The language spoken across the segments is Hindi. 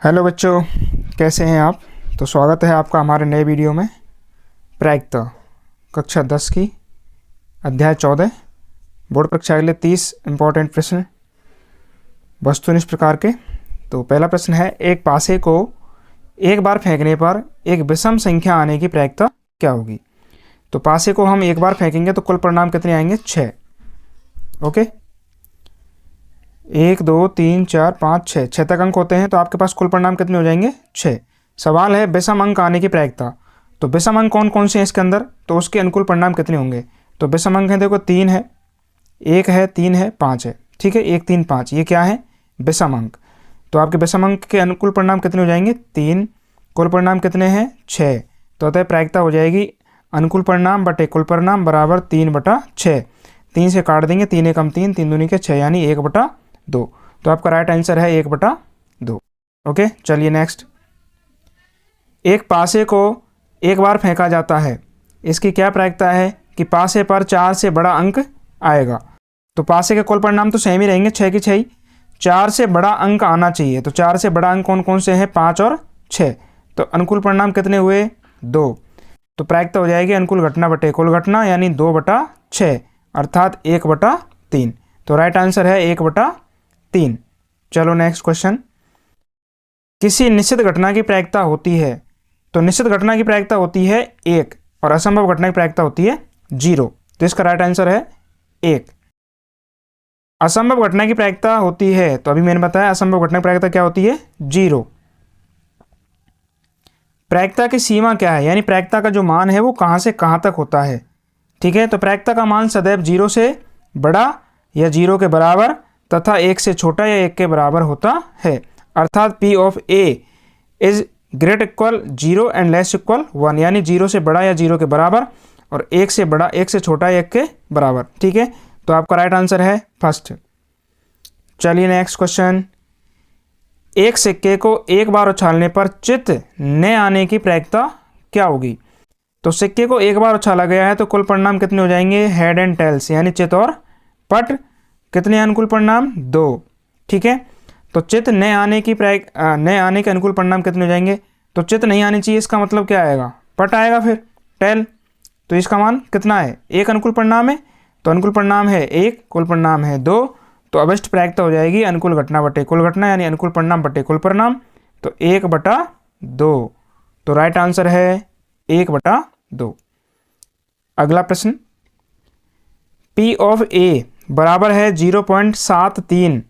हेलो बच्चों, कैसे हैं आप। तो स्वागत है आपका हमारे नए वीडियो में। प्रायिकता कक्षा 10 की अध्याय 14 बोर्ड परीक्षा के लिए 30 इम्पोर्टेंट प्रश्न वस्तुनिष्ठ प्रकार के। तो पहला प्रश्न है, एक पासे को एक बार फेंकने पर एक विषम संख्या आने की प्रायिकता क्या होगी। तो पासे को हम एक बार फेंकेंगे तो कुल परिणाम कितने आएंगे, 6। ओके, 1 2 3 4 5 6 तक अंक होते हैं, तो आपके पास कुल परिणाम कितने हो जाएंगे, 6। सवाल है विषम अंक आने की प्रायिकता। तो विषम अंक कौन कौन से हैं इसके अंदर, तो उसके अनुकूल परिणाम कितने होंगे। तो विषम अंक है, देखो 3 है, 1 है, 3 है, 5 है। ठीक है, 1 3 5 ये क्या है, विषम अंक। तो आपके विषम अंक के अनुकूल परिणाम कितने हो जाएंगे, 3। कुल परिणाम कितने हैं, 6। तो अतः प्रायिकता हो जाएगी अनुकूल परिणाम बटे कुल परिणाम बराबर 3/6। 3 से काट देंगे, 3 एकम 3, 3 दूनी के 6, यानी 1/2। तो आपका राइट आंसर है 1/2। ओके, चलिए नेक्स्ट। एक पासे को एक बार फेंका जाता है, इसकी क्या प्रायिकता है कि पासे पर 4 से बड़ा अंक आएगा। तो पासे के कुल परिणाम तो सेम ही रहेंगे, 6 की 6। 4 से बड़ा अंक आना चाहिए, तो 4 से बड़ा अंक कौन कौन से हैं, 5 और 6। तो अनुकूल परिणाम कितने हुए, 2। तो प्रायिकता हो जाएगी अनुकूल घटना बटे कुल घटना, यानी 2/6 अर्थात 1/3। तो राइट आंसर है 1/3। चलो नेक्स्ट क्वेश्चन। किसी निश्चित घटना की प्रायिकता होती है, तो निश्चित घटना की प्रायिकता होती है 1 और असंभव घटना की प्रायिकता होती है 0। तो इसका राइट आंसर है 1। असंभव घटना की प्रायिकता होती है, तो अभी मैंने बताया असंभव घटना की प्रायिकता क्या होती है, 0। प्रायिकता की सीमा क्या है, यानी प्रायिकता का जो मान है वो कहां से कहां तक होता है। ठीक है, तो प्रायिकता का मान सदैव 0 से बड़ा या 0 के बराबर तथा 1 से छोटा या 1 के बराबर होता है। अर्थात P of A is great equal 0 and less equal 1, यानी 0 से बड़ा या 0 के बराबर और 1 से बड़ा 1 से छोटा या 1 के बराबर। ठीक है, तो आपका राइट आंसर है फर्स्ट। चलिए नेक्स्ट क्वेश्चन। एक सिक्के को एक बार उछालने पर चित न आने की प्रायिकता क्या होगी। तो सिक्के को एक बार उछाला गया है, तो कुल परिणाम कितने हो जाएंगे, हेड एंड टेल्स, यानी चित और पट। कितने अनुकूल परिणाम, 2। ठीक है, तो चित न आने के अनुकूल परिणाम कितने हो जाएंगे। तो चित नहीं आनी चाहिए, इसका मतलब क्या आएगा, पट आएगा, फिर टेल। तो इसका मान कितना है, 1 अनुकूल परिणाम है, तो अनुकूल परिणाम है 1, कुल परिणाम है 2। तो अभिष्ट प्रायिकता हो जाएगी अनुकूल घटना बटे कुल घटना, यानी अनुकूल परिणाम बटे कुल परिणाम, तो 1/2। तो राइट आंसर है 1/2। अगला प्रश्न। P ऑफ A बराबर है 0.73,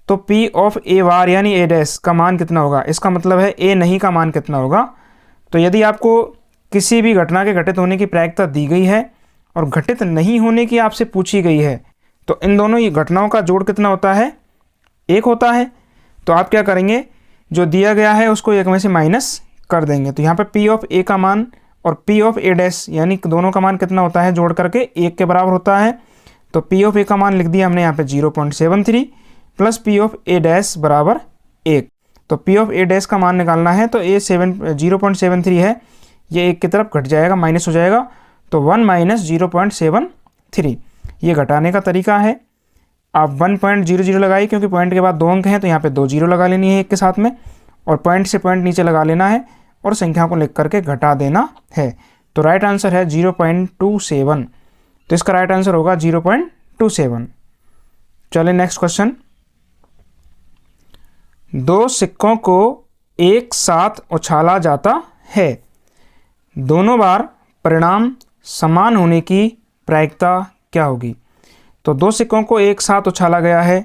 तो P ऑफ A बार यानी A डैश का मान कितना होगा। इसका मतलब है A नहीं का मान कितना होगा। तो यदि आपको किसी भी घटना के घटित होने की प्रायिकता दी गई है और घटित नहीं होने की आपसे पूछी गई है, तो इन दोनों ही घटनाओं का जोड़ कितना होता है, 1 होता है। तो आप क्या करेंगे, जो दिया गया है उसको 1 में से माइनस कर देंगे। तो यहाँ पे P ऑफ A का मान और P ऑफ A डैश यानी दोनों का मान कितना होता है, जोड़ करके 1 के बराबर होता है। तो P ऑफ A का मान लिख दिया हमने यहाँ पे 0.73 plus P of A dash बराबर 1। तो P ऑफ A डैश का मान निकालना है, तो 0.73 है, ये 1 की तरफ घट जाएगा, माइनस हो जाएगा, तो 1 - 0.73 ये घटाने का तरीका है। आप 1.00 लगाइए, क्योंकि पॉइंट के बाद 2 अंक हैं, तो यहाँ पे 2 जीरो लगा लेनी है 1 के साथ में, और पॉइंट से पॉइंट नीचे लगा लेना है और संख्या को लिख करके घटा देना है। तो राइट आंसर है 0.27। तो इसका राइट आंसर होगा 0.27। चलिए नेक्स्ट क्वेश्चन। 2 सिक्कों को एक साथ उछाला जाता है, दोनों बार परिणाम समान होने की प्रायिकता क्या होगी। तो 2 सिक्कों को एक साथ उछाला गया है,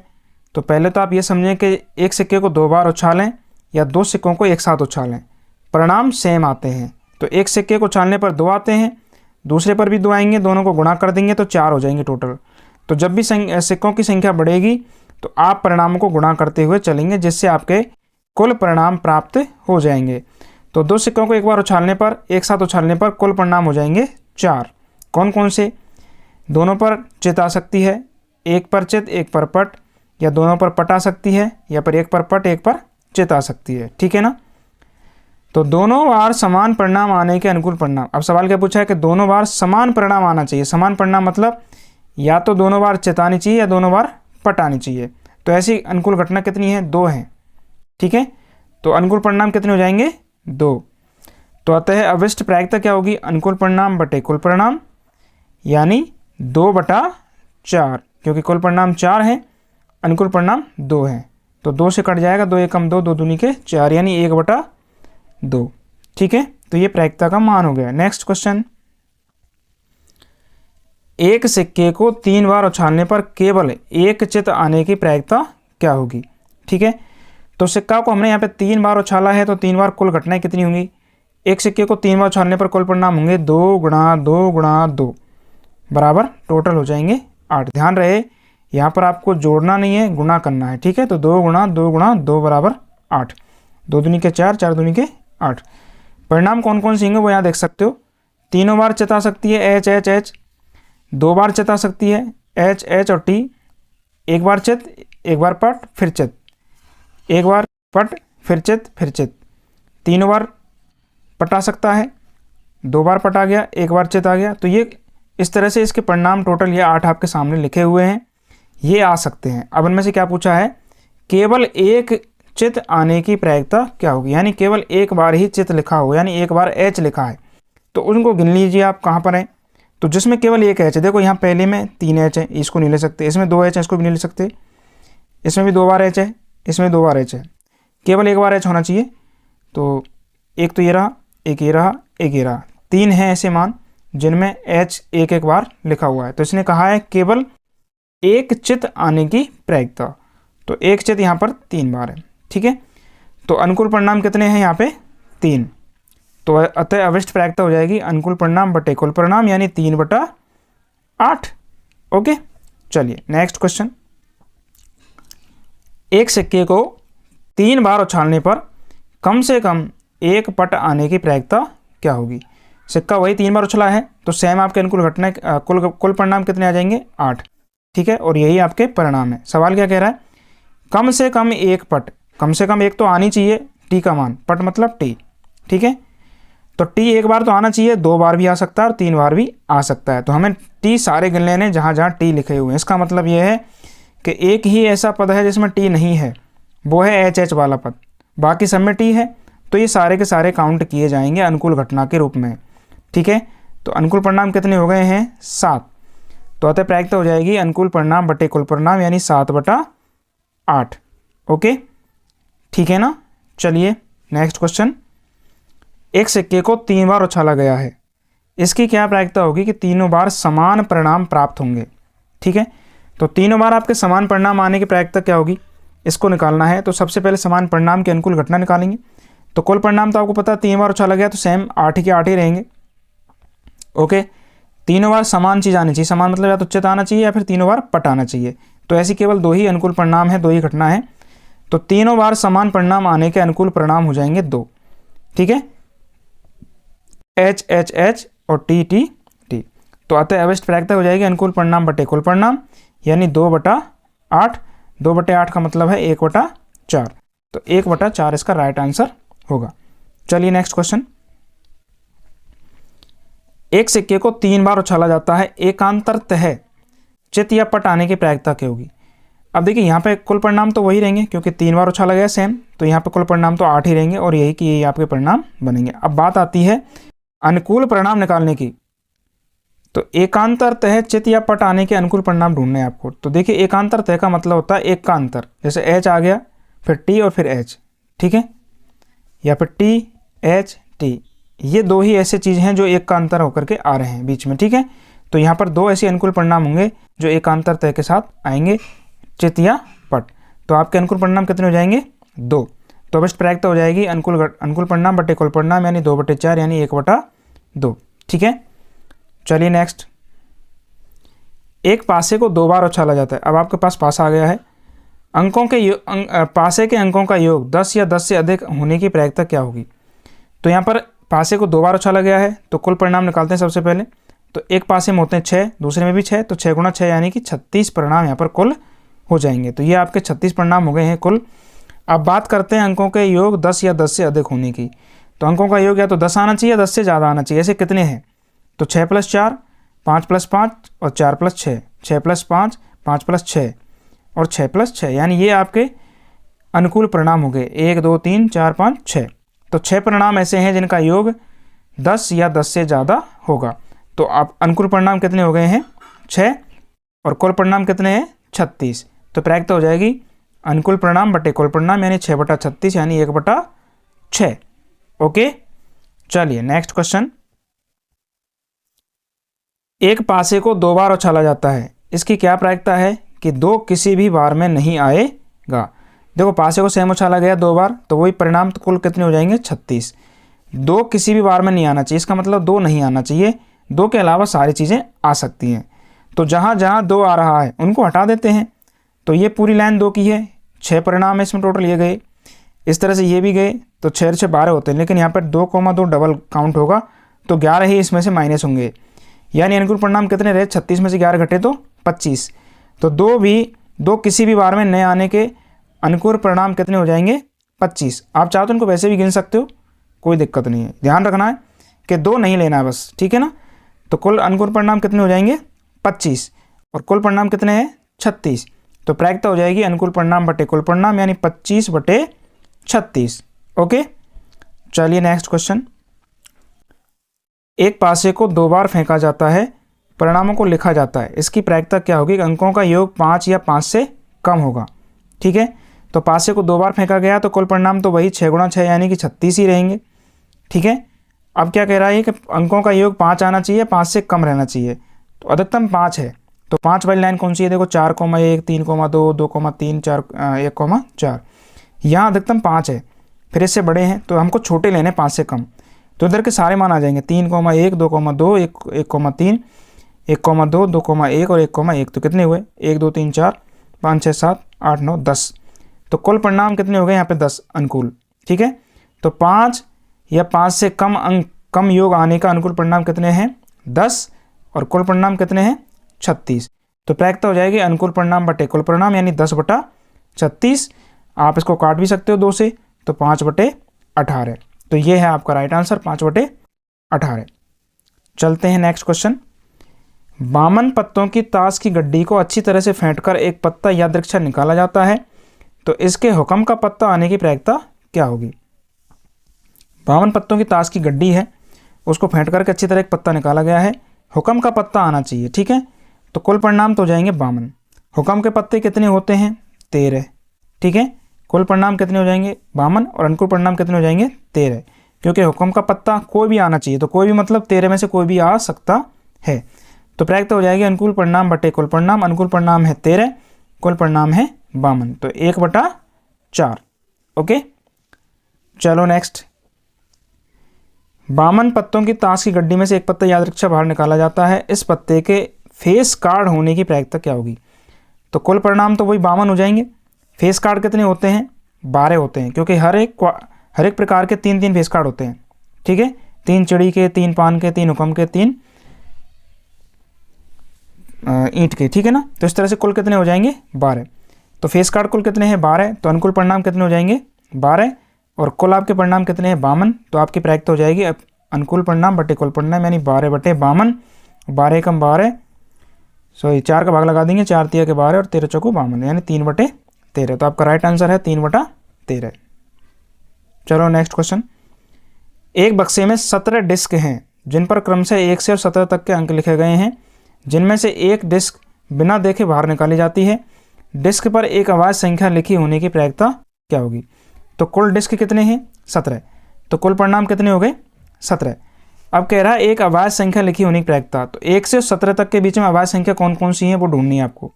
तो पहले तो आप ये समझें कि एक सिक्के को 2 बार उछालें या 2 सिक्कों को एक साथ उछालें, परिणाम सेम आते हैं। तो एक सिक्के को उछालने पर 2 आते हैं, दूसरे पर भी 2 आएंगे, दोनों को गुणा कर देंगे तो 4 हो जाएंगे टोटल। तो जब भी सिक्कों की संख्या बढ़ेगी तो आप परिणामों को गुणा करते हुए चलेंगे, जिससे आपके कुल परिणाम प्राप्त हो जाएंगे। तो 2 सिक्कों को एक बार उछालने पर, एक साथ उछालने पर कुल परिणाम हो जाएंगे 4। कौन कौन से, दोनों पर चित आ सकती है, एक पर चित एक पर पट, या दोनों पर पट आ सकती है, या पर एक पर पट एक पर चित आ सकती है। ठीक है ना। तो दोनों बार समान परिणाम आने के अनुकूल परिणाम। अब सवाल क्या पूछा है कि दोनों बार समान परिणाम आना चाहिए। समान परिणाम मतलब या तो दोनों बार चित आनी चाहिए या दोनों बार पट आनी चाहिए। तो ऐसी अनुकूल घटना कितनी है, 2 हैं। ठीक है, तो अनुकूल परिणाम कितने हो जाएंगे? 2। तो अतः अवशिष्ट प्रायिकता क्या होगी? अनुकूल परिणाम बटे कुल परिणाम, यानी 2/4, क्योंकि कुल परिणाम 4 है, अनुकूल परिणाम 2 है, तो 2 से कट जाएगा, 2 एकम 2, 2 दूनी के 4, यानी 1/2। ठीक है, तो ये प्रायिकता का मान हो गया। नेक्स्ट क्वेश्चन, एक सिक्के को 3 बार उछालने पर केवल एक चित आने की प्रायिकता क्या होगी? ठीक है, तो सिक्का को हमने यहाँ पे 3 बार उछाला है, तो 3 बार कुल घटनाएं कितनी होंगी? एक सिक्के को 3 बार उछालने पर कुल परिणाम होंगे 2 गुणा 2 गुणा 2 बराबर टोटल हो जाएंगे 8। ध्यान रहे यहाँ पर आपको जोड़ना नहीं है, गुणा करना है। ठीक है, तो 2 गुणा 2 गुणा 2 बराबर 8, 2 दूनी के 4, 4 दूनी के 8। परिणाम कौन कौन से होंगे वो यहाँ देख सकते हो। तीनों बार चित आ सकती है एच एच एच, 2 बार चित आ सकती है एच एच और टी, एक बार चित, एक बार पट फिर चित, एक बार पट फिर चित फिर चित, तीनों बार पट आ सकता है, 2 बार पट आ गया, एक बार चित आ गया। तो ये इस तरह से इसके परिणाम टोटल ये 8 आपके सामने लिखे हुए हैं, ये आ सकते हैं। अब इनमें से क्या पूछा है? केवल एक चित आने की प्रायिकता क्या होगी, यानी केवल एक बार ही चित लिखा हो, यानी एक बार एच लिखा है, तो उनको गिन लीजिए आप कहाँ पर है। तो जिसमें केवल एक एच है, देखो यहाँ पहले में 3 एच है, इसको नहीं ले सकते, इसमें 2 एच है, इसको भी नहीं ले सकते, इसमें भी 2 बार एच है, इसमें 2 बार एच है, केवल एक बार एच होना चाहिए। तो एक तो ये रहा, एक ये रहा, एक ये रहा, 3 हैं ऐसे मान जिनमें एच एक एक बार लिखा हुआ है। तो इसने कहा है केवल एक चित आने की प्रायिकता, तो एक चित यहाँ पर 3 बार है। ठीक है, तो अनुकूल परिणाम कितने हैं यहाँ पे? 3। तो अतः अवशिष्ट प्रायिकता हो जाएगी अनुकूल परिणाम बटे कुल परिणाम, यानी 3/8। ओके, चलिए नेक्स्ट क्वेश्चन, एक सिक्के को 3 बार उछालने पर कम से कम एक पट आने की प्रायिकता क्या होगी? सिक्का वही 3 बार उछला है, तो सेम आपके अनुकूल घटना कुल परिणाम कितने आ जाएंगे? 8। ठीक है, और यही आपके परिणाम है। सवाल क्या कह रहा है? कम से कम एक पट, कम से कम एक तो आनी चाहिए, टी का मान, पट मतलब टी। ठीक है, तो टी एक बार तो आना चाहिए, 2 बार भी आ सकता है और 3 बार भी आ सकता है। तो हमें टी सारे गिन लेने जहाँ जहाँ टी लिखे हुए हैं। इसका मतलब ये है कि एक ही ऐसा पद है जिसमें टी नहीं है, वो है एच एच वाला पद, बाकी सब में टी है, तो ये सारे के सारे काउंट किए जाएंगे अनुकूल घटना के रूप में। ठीक है, तो अनुकूल परिणाम कितने हो गए हैं? 7। तो अतः प्रायिकता हो जाएगी अनुकूल परिणाम बटे कुल परिणाम, यानी 7/8। ओके, ठीक है ना। चलिए नेक्स्ट क्वेश्चन, एक सिक्के को 3 बार उछाला गया है, इसकी क्या प्रायिकता होगी कि तीनों बार समान परिणाम प्राप्त होंगे? ठीक है, तो तीनों बार आपके समान परिणाम आने की प्रायिकता क्या होगी, इसको निकालना है। तो सबसे पहले समान परिणाम की अनुकूल घटना निकालेंगे। तो कुल परिणाम तो आपको पता है 3 बार उछाला गया, तो सेम 8 के 8 ही रहेंगे। ओके, तीनों बार समान चीज़ आनी चाहिए, समान मतलब या तो चित आना चाहिए या फिर तीनों बार पट आना चाहिए। तो ऐसी केवल 2 ही अनुकूल परिणाम है, 2 ही घटना है, तो तीनों बार समान परिणाम आने के अनुकूल परिणाम हो जाएंगे 2। ठीक है, एच एच एच और टी टी टी। तो अतः अवशिष्ट प्रायिकता हो जाएगी अनुकूल परिणाम बटे कुल परिणाम, यानी 2/8। 2/8 का मतलब है 1/4, तो 1/4 इसका राइट आंसर होगा। चलिए नेक्स्ट क्वेश्चन, एक सिक्के को 3 बार उछाला जाता है, एकांतरतः चित या पट आने की प्रायिकता क्या होगी? अब देखिए यहाँ पे कुल परिणाम तो वही रहेंगे, क्योंकि 3 बार उछाला गया सेम, तो यहाँ पे कुल परिणाम तो 8 ही रहेंगे और यही कि यही आपके परिणाम बनेंगे। अब बात आती है अनुकूल परिणाम निकालने की। तो एकांतरतः चित या पट आने के अनुकूल परिणाम ढूंढने हैं आपको। तो देखिए एकांतरतः का मतलब होता है एक का अंतर, जैसे एच आ गया, फिर टी और फिर एच। ठीक है, या फिर टी एच टी, ये 2 ही ऐसे चीज़ हैं जो एक का अंतर होकर के आ रहे हैं बीच में। ठीक है, तो यहाँ पर 2 ऐसे अनुकूल परिणाम होंगे जो एकांतरतः के साथ आएंगे, चित या पट। तो आपके अनुकूल परिणाम कितने हो जाएंगे? 2। तो अवशिष्ट प्रायिकता हो जाएगी अनुकूल परिणाम बटे कुल परिणाम, यानी 2/4, यानी 1/2। ठीक है, चलिए नेक्स्ट, एक पासे को 2 बार उछाला जाता है। अब आपके पास पासा आ गया है, अंकों के पासे के अंकों का योग 10 या 10 से अधिक होने की प्रायिकता क्या होगी? तो यहाँ पर पासे को 2 बार उछाला गया है, तो कुल परिणाम निकालते हैं सबसे पहले। तो एक पासे में होते हैं 6, दूसरे में भी 6, तो 6 गुणा 6 यानी कि 36 परिणाम यहाँ पर कुल हो जाएंगे। तो ये आपके 36 परिणाम हो गए हैं कुल। अब बात करते हैं अंकों के योग 10 या 10 से अधिक होने की। तो अंकों का योग या तो 10 आना चाहिए या 10 से ज़्यादा आना चाहिए। ऐसे कितने हैं? तो 6 + 4, 5 + 5 और 4 + 6, 6 + 5, 5 + 6 और 6 + 6, यानी ये आपके अनुकूल परिणाम हो गए 1 2 3 4 5 6। तो 6 परिणाम ऐसे हैं जिनका योग 10 या 10 से ज़्यादा होगा। तो आप अनुकूल परिणाम कितने हो गए हैं 6 और कुल परिणाम कितने हैं 36। तो प्रायिकता हो जाएगी अनुकूल परिणाम बटे कुल परिणाम यानी 6/36 यानी 1/6। ओके, चलिए नेक्स्ट क्वेश्चन। एक पासे को 2 बार उछाला जाता है, इसकी क्या प्रायिकता है कि 2 किसी भी बार में नहीं आएगा। देखो पासे को सेम उछाला गया 2 बार तो वही परिणाम तो कुल कितने हो जाएंगे 36। 2 किसी भी बार में नहीं आना चाहिए, इसका मतलब 2 नहीं आना चाहिए, 2 के अलावा सारी चीज़ें आ सकती हैं। तो जहाँ जहाँ 2 आ रहा है उनको हटा देते हैं। तो ये पूरी लाइन 2 की है, 6 परिणाम इसमें टोटल ये गए, इस तरह से ये भी गए, तो 6 6 12 होते हैं। लेकिन यहाँ पर 2,2 डबल काउंट होगा तो 11 ही इसमें से माइनस होंगे, यानी अनुकूल परिणाम कितने रहे 36 में से 11 घटे तो 25। तो 2 किसी भी बार में नए आने के अनुकूल परिणाम कितने हो जाएंगे 25। आप चाहो तो उनको वैसे भी गिन सकते हो, कोई दिक्कत नहीं है, ध्यान रखना है कि 2 नहीं लेना है बस, ठीक है ना। तो कुल अनुकूल परिणाम कितने हो जाएंगे 25 और कुल परिणाम कितने हैं 36। तो प्रायिकता हो जाएगी अनुकूल परिणाम बटे कुल परिणाम यानी 25/36। ओके, चलिए नेक्स्ट क्वेश्चन। एक पासे को 2 बार फेंका जाता है, परिणामों को लिखा जाता है, इसकी प्रायिकता क्या होगी। अंकों का योग 5 या 5 से कम होगा। ठीक है, तो पासे को 2 बार फेंका गया तो कुल परिणाम तो वही 6 × 6 यानी कि 36 ही रहेंगे। ठीक है, अब क्या कह रहा है कि अंकों का योग 5 आना चाहिए, 5 से कम रहना चाहिए। तो अधिकतम 5 है, तो 5 वाली लाइन कौन सी है, देखो 4,1 3,2 2,3 4 1,4। यहाँ अधिकतम 5 है, फिर इससे बड़े हैं तो हमको छोटे लेने 5 से कम। तो इधर के सारे मान आ जाएंगे 3,1 2,2 1,3 1,2 2,1 और 1,1। तो कितने हुए 1 2 3 4 5 6 7 8 9 10। तो कुल परिणाम कितने हो गए यहाँ पे 10 अनुकूल। ठीक है, तो 5 या 5 से कम योग आने का अनुकूल परिणाम कितने हैं 10 और कुल परिणाम कितने हैं 36। तो प्रायिकता हो जाएगी अनुकूल परिणाम बटे कुल परिणाम यानी 10/36। आप इसको काट भी सकते हो 2 से, तो 5/18। तो ये है आपका राइट आंसर 5/18। चलते हैं नेक्स्ट क्वेश्चन। बामन पत्तों की ताश की गड्डी को अच्छी तरह से फेंटकर एक पत्ता यादृच्छा निकाला जाता है, तो इसके हुक्म का पत्ता आने की प्रायिकता क्या होगी। बामन पत्तों की ताश की गड्डी है, उसको फेंट करके अच्छी तरह एक पत्ता निकाला गया है, हुक्म का पत्ता आना चाहिए। ठीक है, तो कुल परिणाम तो हो जाएंगे 52। हुक्म के पत्ते कितने होते हैं 13। ठीक है, कुल परिणाम कितने हो जाएंगे 52 और अनुकूल परिणाम कितने हो जाएंगे 13, क्योंकि हुक्म का पत्ता कोई भी आना चाहिए। तो कोई भी मतलब 13 में से कोई भी आ सकता है। तो प्रायिकता हो जाएगी अनुकूल परिणाम बटे कुल परिणाम। अनुकूल परिणाम है 13, कुल परिणाम है 52, तो 1/4। ओके, चलो नेक्स्ट। 52 पत्तों की ताश की गड्डी में से एक पत्ता यादृच्छा बाहर निकाला जाता है, इस पत्ते के फेस कार्ड होने की प्रायिकता क्या होगी। तो कुल परिणाम तो वही 52 हो जाएंगे। फेस कार्ड कितने होते हैं 12 होते हैं, क्योंकि हर एक प्रकार के 3 फेस कार्ड होते हैं। ठीक है, 3 चिड़ी के, 3 पान के, 3 हुक्म के, 3 ईंट के। ठीक है ना, तो इस तरह से कुल कितने हो जाएंगे 12। तो फेस कार्ड कुल कितने हैं 12, तो अनुकूल परिणाम कितने हो जाएंगे 12 और कुल आपके परिणाम कितने हैं 52। तो आपकी प्रायिकता हो जाएगी अनुकूल परिणाम बटे कुल परिणाम यानी 12/52। 12 कम 12, सॉरी 4 का भाग लगा देंगे, 4 तिया के 12 और 13 चौको 52 यानी 3/13। तो आपका राइट आंसर है 3/13। चलो नेक्स्ट क्वेश्चन। एक बक्से में 17 डिस्क हैं जिन पर क्रमशः 1 से 17 तक के अंक लिखे गए हैं, जिनमें से एक डिस्क बिना देखे बाहर निकाली जाती है। डिस्क पर एक अवाज संख्या लिखी होने की प्रायिकता क्या होगी। तो कुल डिस्क कितने हैं 17, तो कुल परिणाम कितने हो गए 17। अब कह रहा है एक आवाज संख्या लिखी होने की प्रायिकता, तो 1 से 17 तक के बीच में आवाज संख्या कौन कौन सी है वो ढूंढनी है आपको।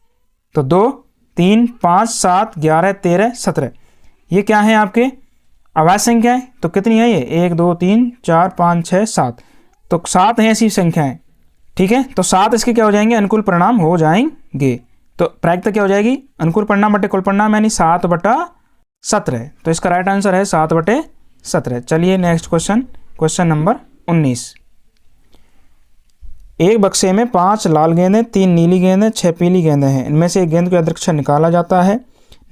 तो 2 3 5 7 11 13 17 ये क्या है आपके आवाज संख्या है। तो कितनी है ये 1 2 3 4 5 6 7, तो 7 है ऐसी संख्याएं। ठीक है, तो 7 इसके क्या हो जाएंगे अनुकूल परिणाम हो जाएंगे। तो प्रायिकता क्या हो जाएगी अनुकूल परिणाम बटे कुल परिणाम यानी 7/17। तो इसका राइट आंसर है 7/17। चलिए नेक्स्ट क्वेश्चन, क्वेश्चन नंबर 19। एक बक्से में 5 लाल गेंदें, 3 नीली गेंदें, 6 पीली गेंदें हैं। इनमें से एक गेंद को यादृच्छा निकाला जाता है,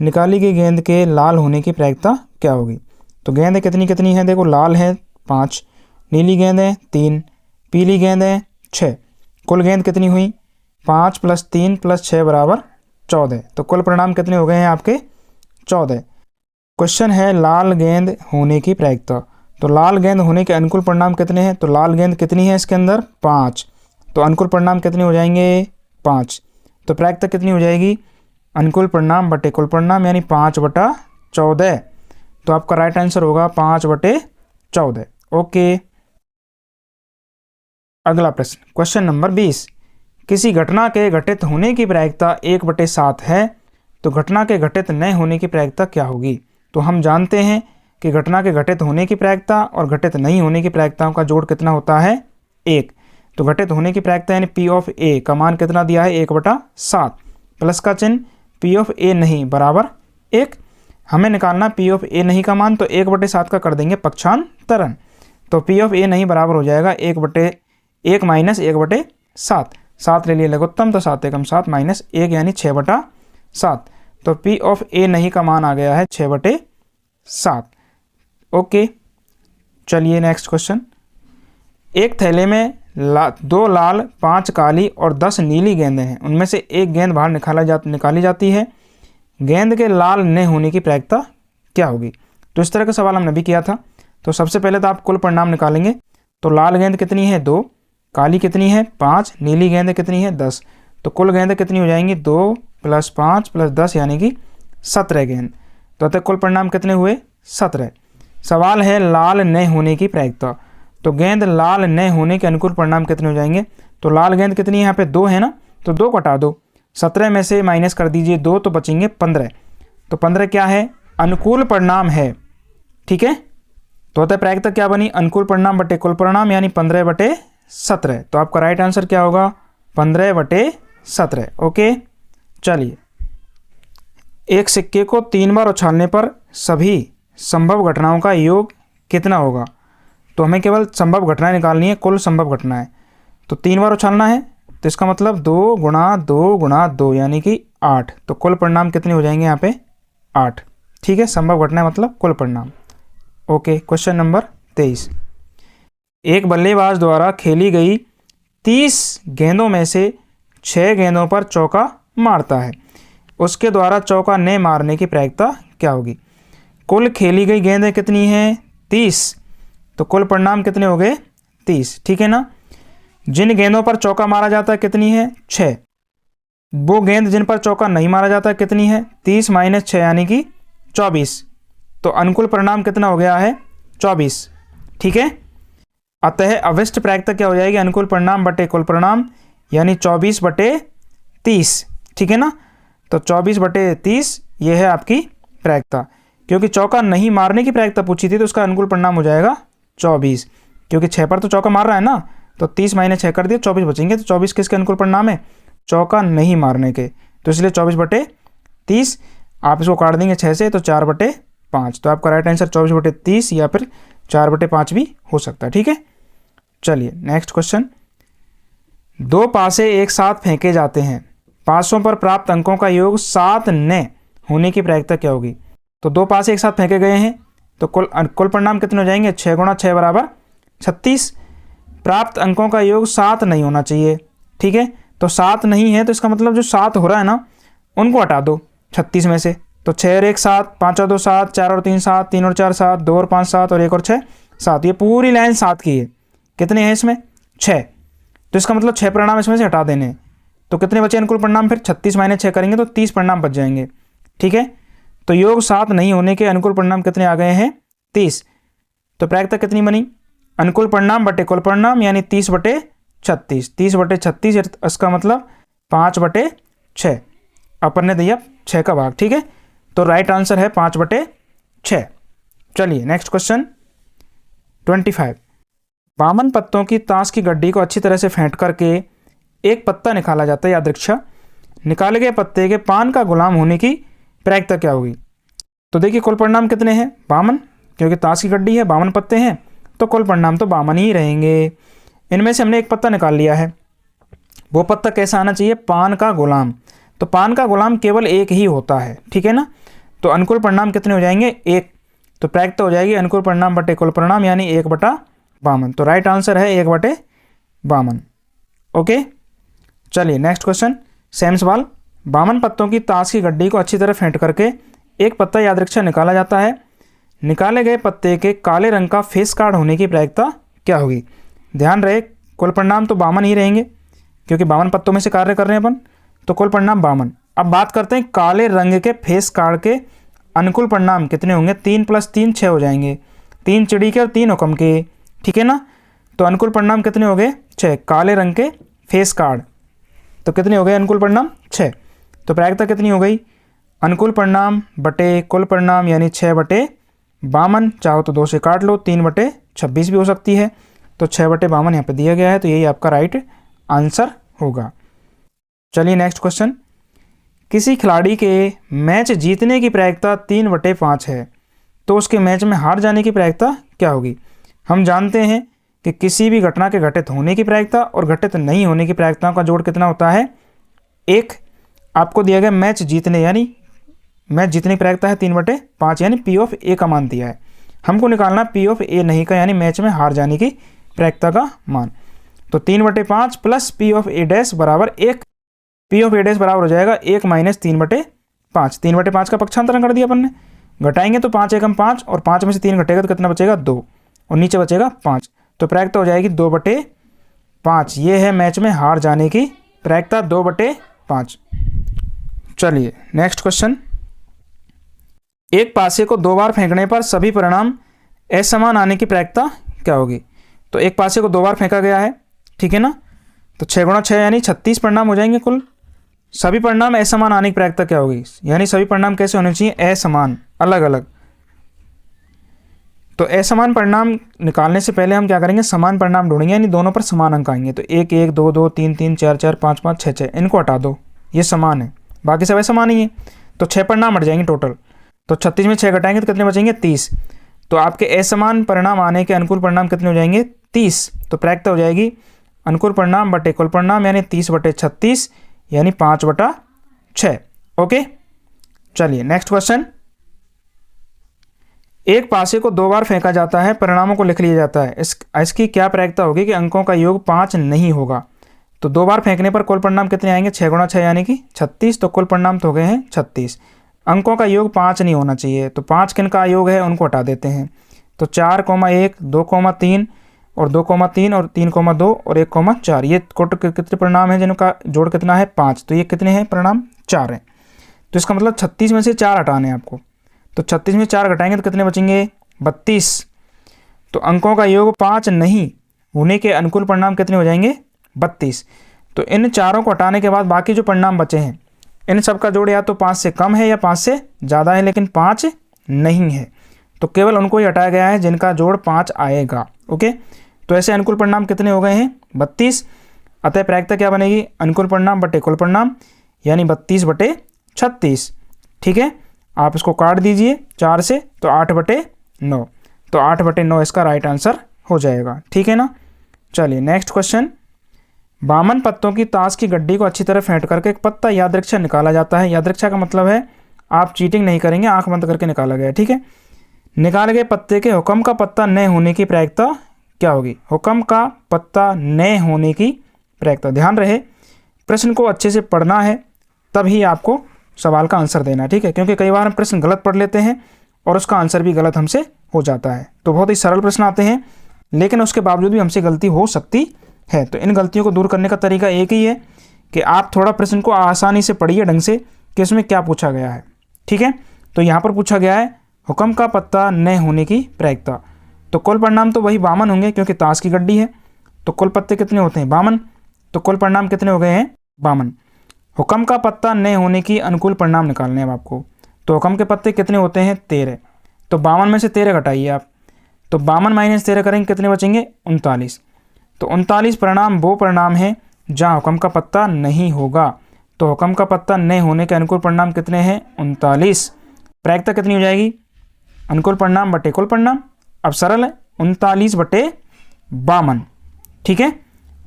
निकाली गई गेंद के लाल होने की प्रायिकता क्या होगी। तो गेंदें कितनी कितनी हैं, देखो लाल है 5, नीली गेंदें 3, पीली गेंदें 6। कुल गेंद कितनी हुई 5 + 3 + 6 = 14। तो कुल परिणाम कितने हो गए हैं आपके 14। क्वेश्चन है लाल गेंद होने की प्रायिकता। तो लाल गेंद होने के अनुकूल परिणाम कितने हैं? तो लाल गेंद कितनी है इसके अंदर? 5। तो अनुकूल परिणाम कितने हो जाएंगे? 5। तो प्रायिकता कितनी हो जाएगी? अनुकूल परिणाम बटे कुल परिणाम यानी 5/14। तो आपका राइट आंसर होगा 5/14। ओके। अगला प्रश्न, क्वेश्चन नंबर 20। किसी घटना के घटित होने की प्रायिकता 1/7 है, तो घटना के घटित न होने की प्रायिकता क्या होगी? तो हम जानते हैं कि घटना के घटित होने की प्रायिकता और घटित नहीं होने की प्रायिकताओं का जोड़ कितना होता है? 1। तो घटित होने की प्रायिकता यानी P ऑफ A का मान कितना दिया है? 1/7 प्लस का चिन्ह P ऑफ A नहीं बराबर 1। हमें निकालना P ऑफ A नहीं का मान, तो 1/7 का कर देंगे पक्षांतरण। तो P ऑफ A नहीं बराबर हो जाएगा 1/1 माइनस 1/7। 7 ले लिए लघुत्तम, तो 7 एकम 7 माइनस 1 यानी 6/7। तो P ऑफ A नहीं का मान आ गया है 6/7। ओके, चलिए नेक्स्ट क्वेश्चन। एक थैले में 2 लाल 5 काली और 10 नीली गेंदें हैं। उनमें से एक गेंद बाहर निकाली जाती है। गेंद के लाल न होने की प्रायिकता क्या होगी? तो इस तरह का सवाल हमने भी किया था। तो सबसे पहले तो आप कुल परिणाम निकालेंगे। तो लाल गेंद कितनी है? 2। काली कितनी है? 5। नीली गेंद कितनी है? 10। तो कुल गेंद कितनी हो जाएंगी? 2 + 5 + 10 यानी कि 17 गेंद। तो अतः कुल परिणाम कितने हुए? 17। सवाल है लाल न होने की प्रायिकता। तो गेंद लाल न होने के अनुकूल परिणाम कितने हो जाएंगे? तो लाल गेंद कितनी है यहाँ पे? 2 है ना, तो 2 को हटा दो। 17 में से माइनस कर दीजिए 2, तो बचेंगे 15। तो 15 क्या है? अनुकूल परिणाम है। ठीक है, तो अतः प्रायिकता क्या बनी? अनुकूल परिणाम बटे कुल परिणाम यानी 15/17। तो आपका राइट आंसर क्या होगा? 15/17। ओके, चलिए। एक सिक्के को 3 बार उछालने पर सभी संभव घटनाओं का योग कितना होगा? तो हमें केवल संभव घटनाएं निकालनी है, कुल संभव घटनाएं। तो 3 बार उछालना है, तो इसका मतलब 2 × 2 × 2 यानी कि 8। तो कुल परिणाम कितने हो जाएंगे यहाँ पे? 8। ठीक है, संभव घटनाएं मतलब कुल परिणाम। Okay, question number 23। एक बल्लेबाज द्वारा खेली गई 30 गेंदों में से 6 गेंदों पर चौका मारता है। उसके द्वारा चौका न मारने की प्रायिकता क्या होगी? कुल खेली गई गेंदें कितनी हैं? 30। तो कुल परिणाम कितने हो गए? 30। ठीक है ना। जिन गेंदों पर चौका मारा जाता है कितनी है? 6। वो गेंद जिन पर चौका नहीं मारा जाता कितनी है? 30 - 6 यानी कि 24। तो अनुकूल परिणाम कितना हो गया है? 24। ठीक है, अतः अवशिष्ट प्रायिकता क्या हो जाएगी? अनुकूल परिणाम बटे कुल परिणाम यानी 24/30। ठीक है ना। तो 24/30 ये है आपकी प्रायिकता। क्योंकि चौका नहीं मारने की प्रायिकता पूछी थी, तो उसका अनुकूल परिणाम हो जाएगा 24। क्योंकि 6 पर तो चौका मार रहा है ना, तो 30 - 6 कर दिया, 24 बचेंगे। तो 24 किसके अनुकूल परिणाम है? चौका नहीं मारने के। तो इसलिए 24/30 आप इसको काट देंगे 6 से, तो 4/5। तो आपका राइट आंसर 24/30 या फिर 4/5 भी हो सकता है। ठीक है, चलिए नेक्स्ट क्वेश्चन। 2 पासे एक साथ फेंके जाते हैं। पासों पर प्राप्त अंकों का योग 7 न होने की प्रायिकता क्या होगी? तो 2 पासे एक साथ फेंके गए हैं, तो कुल परिणाम कितने हो जाएंगे? 6 × 6 = 36। प्राप्त अंकों का योग 7 नहीं होना चाहिए। ठीक है, तो 7 नहीं है, तो इसका मतलब जो 7 हो रहा है ना, उनको हटा दो 36 में से। तो 6 और 1 7, 5 और 2 7, 4 और 3 7, 3 और 4 7, 2 और 5 7 और 1 और 6 7। ये पूरी लाइन 7 की है। कितने हैं इसमें? 6। तो इसका मतलब 6 परिणाम इसमें से हटा देने हैं। तो कितने बचे अनुकूल परिणाम? फिर 36 - 6 करेंगे तो 30 परिणाम बच जाएंगे। ठीक है, तो योग 7 नहीं होने के अनुकूल परिणाम कितने आ गए हैं? 30। तो प्रायिकता कितनी बनी? अनुकूल परिणाम बटे कुल परिणाम यानी 30/36। 30/36 इसका मतलब 5/6। अपन ने दिया 6 का भाग। ठीक है, तो राइट आंसर है 5/6। चलिए नेक्स्ट क्वेश्चन 25। बामन पत्तों की ताश की गड्डी को अच्छी तरह से फेंट करके एक पत्ता निकाला जाता है यादृच्छा। निकाले गए पत्ते के पान का गुलाम होने की प्रायिकता क्या होगी? तो देखिए कुल परिणाम कितने हैं? 52। क्योंकि ताश की गड्डी है, 52 पत्ते हैं, तो कुल परिणाम तो 52 ही रहेंगे। इनमें से हमने एक पत्ता निकाल लिया है। वो पत्ता कैसा आना चाहिए? पान का गुलाम। तो पान का गुलाम केवल एक ही होता है। ठीक है ना। तो अनुकूल परिणाम कितने हो जाएंगे? 1। तो प्रायिकता हो जाएगी अनुकूल परिणाम बटे कुल परिणाम यानी 1/52। तो राइट आंसर है 1/52। ओके, चलिए नेक्स्ट क्वेश्चन सेम सवाल। 52 पत्तों की ताश की गड्डी को अच्छी तरह फेंट करके एक पत्ता यादृच्छिक निकाला जाता है, निकाले गए पत्ते के काले रंग का फेस कार्ड होने की प्रायिकता क्या होगी। ध्यान रहे कुल परिणाम तो 52 ही रहेंगे क्योंकि 52 पत्तों में से कार्य कर रहे हैं अपन, तो कुल परिणाम 52। अब बात करते हैं काले रंग के फेस कार्ड के अनुकूल परिणाम कितने होंगे। 3 + 3 6 हो जाएंगे, 3 चिड़ी के और 3 हुक्म के, ठीक है ना। तो अनुकूल परिणाम कितने हो गए 6, काले रंग के फेस कार्ड। तो कितने हो गए अनुकूल परिणाम 6। तो प्रायिकता कितनी हो गई, अनुकूल परिणाम बटे कुल परिणाम यानी 6/52। चाहो तो 2 से काट लो, 3/26 भी हो सकती है। तो 6/52 यहाँ पे दिया गया है, तो यही आपका राइट आंसर होगा। चलिए नेक्स्ट क्वेश्चन। किसी खिलाड़ी के मैच जीतने की प्रायिकता 3/5 है, तो उसके मैच में हार जाने की प्रायिकता क्या होगी। हम जानते हैं कि किसी भी घटना के घटित होने की प्रायिकता और घटित नहीं होने की प्रायिकताओं का जोड़ कितना होता है 1। आपको दिया गया मैच जीतने यानी मैच जीतने की प्रायिकता है 3/5 यानी P(a) का मान दिया है। हमको निकालना P(a) नहीं का यानी मैच में हार जाने की प्रायिकता का मान। तो 3/5 + P(a) बराबर 1। P(a) बराबर हो जाएगा 1 - 3/5। 3/5 का पक्षांतरण कर दिया अपन ने, घटाएंगे तो 5 एकम 5 और 5 में से 3 घटेगा तो कितना बचेगा 2 और नीचे बचेगा 5। तो प्रायिकता हो जाएगी 2/5। ये है मैच में हार जाने की प्रायिकता 2/5। चलिए नेक्स्ट क्वेश्चन। एक पासे को 2 बार फेंकने पर सभी परिणाम असमान आने की प्रायिकता क्या होगी। तो एक पासे को 2 बार फेंका गया है, ठीक है ना। तो 6 × 6 यानी 36 परिणाम हो जाएंगे कुल। सभी परिणाम असमान आने की प्रायिकता क्या होगी, यानी सभी परिणाम कैसे होने चाहिए असमान, अलग अलग। तो असमान परिणाम निकालने से पहले हम क्या करेंगे, समान परिणाम ढूंढेंगे यानी दोनों पर समान अंक आएंगे। तो 1 1 2 2 3 3 4 4 5 5 6 6 इनको हटा दो, ये समान है, बाकी सब असमान ही है। तो 6 परिणाम हट जाएंगे टोटल। तो 36 में 6 घटाएंगे तो कितने बचेंगे 30। तो आपके असमान परिणाम आने के अनुकूल परिणाम कितने हो जाएंगे 30। तो प्रायिकता हो जाएगी अनुकूल परिणाम बटे कुल परिणाम यानी 30/36 यानी 5/6। ओके चलिए नेक्स्ट क्वेश्चन। एक पासे को 2 बार फेंका जाता है, परिणामों को लिख लिया जाता है, इसकी क्या प्रायिकता होगी कि अंकों का योग 5 नहीं होगा। तो 2 बार फेंकने पर कुल परिणाम कितने आएंगे 6 × 6 यानी कि 36। तो कुल परिणाम तो हो गए हैं 36। अंकों का योग 5 नहीं होना चाहिए, तो 5 किन का योग है उनको हटा देते हैं। तो 4, 1 2, 3 और 2, 3 और 3, 2 और 1, 4 ये कुल कितने परिणाम हैं जिनका जोड़ कितना है 5। तो ये कितने हैं परिणाम 4 हैं। तो इसका मतलब 36 में से 4 हटाने हैं आपको। तो 36 में 4 घटाएंगे तो कितने बचेंगे 32। तो अंकों का योग 5 नहीं होने के अनुकूल परिणाम कितने हो जाएंगे 32। तो इन चारों को हटाने के बाद बाकी जो परिणाम बचे हैं इन सब का जोड़ या तो 5 से कम है या 5 से ज़्यादा है, लेकिन 5 नहीं है। तो केवल उनको ही हटाया गया है जिनका जोड़ 5 आएगा। ओके तो ऐसे अनुकूल परिणाम कितने हो गए हैं 32। अतः प्रायिकता क्या बनेगी अनुकूल परिणाम बटे कुल परिणाम यानी 32/36। ठीक है आप इसको काट दीजिए 4 से तो 8/9। तो 8/9 इसका राइट आंसर हो जाएगा। ठीक है ना। चलिए नेक्स्ट क्वेश्चन। 52 पत्तों की ताश की गड्डी को अच्छी तरह फेंट करके एक पत्ता यादृच्छिक निकाला जाता है। यादृच्छिक का मतलब है आप चीटिंग नहीं करेंगे, आंख बंद करके निकाला गया। ठीक है निकाले गए पत्ते के हुक्म का पत्ता न होने की प्रायिकता क्या होगी। हुक्म का पत्ता न होने की प्रायिकता, ध्यान रहे प्रश्न को अच्छे से पढ़ना है तभी आपको सवाल का आंसर देना है। ठीक है क्योंकि कई बार हम प्रश्न गलत पढ़ लेते हैं और उसका आंसर भी गलत हमसे हो जाता है। तो बहुत ही सरल प्रश्न आते हैं लेकिन उसके बावजूद भी हमसे गलती हो सकती है। तो इन गलतियों को दूर करने का तरीका एक ही है कि आप थोड़ा प्रश्न को आसानी से पढ़िए ढंग से कि इसमें क्या पूछा गया है। ठीक है तो यहाँ पर पूछा गया है हुक्म का पत्ता न होने की प्रायिकता। तो कुल परिणाम तो वही 52 होंगे क्योंकि ताश की गड्डी है। तो कुल पत्ते कितने होते हैं 52। तो कुल परिणाम कितने हो गए हैं 52। हुक्म का पत्ता न होने की अनुकूल परिणाम निकालने हैं आपको। तो हुक्म के पत्ते कितने होते हैं 13। तो 52 में से 13 घटाइए आप। तो 52 - 13 करेंगे कितने बचेंगे 39। तो 39 परिणाम वो परिणाम है जहाँ हुक्म का पत्ता नहीं होगा। तो हुक्म का पत्ता न होने के अनुकूल परिणाम कितने हैं 39। प्रायिकता कितनी हो जाएगी अनुकूल परिणाम बटे कुल परिणाम। अब सरल है 39/52। ठीक है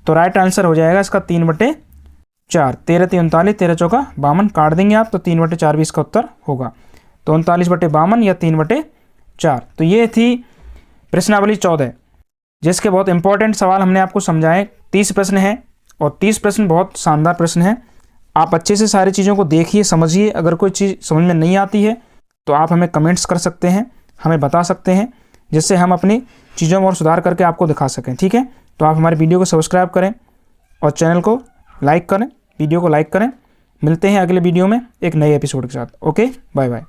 तो राइट आंसर हो जाएगा इसका 3/4। 13 × 39 13 × 4 52 काट देंगे आप तो 3/4 भी इसका उत्तर होगा। तो 39/52 या 3/4। तो ये थी प्रश्नावली 14 जिसके बहुत इंपॉर्टेंट सवाल हमने आपको समझाए। 30 प्रश्न हैं और 30 प्रश्न बहुत शानदार प्रश्न हैं। आप अच्छे से सारी चीज़ों को देखिए समझिए। अगर कोई चीज़ समझ में नहीं आती है तो आप हमें कमेंट्स कर सकते हैं, हमें बता सकते हैं, जिससे हम अपनी चीज़ों में और सुधार करके आपको दिखा सकें। ठीक है, तो आप हमारे वीडियो को सब्सक्राइब करें और चैनल को लाइक करें, वीडियो को लाइक करें। मिलते हैं अगले वीडियो में एक नए एपिसोड के साथ। Okay, bye bye.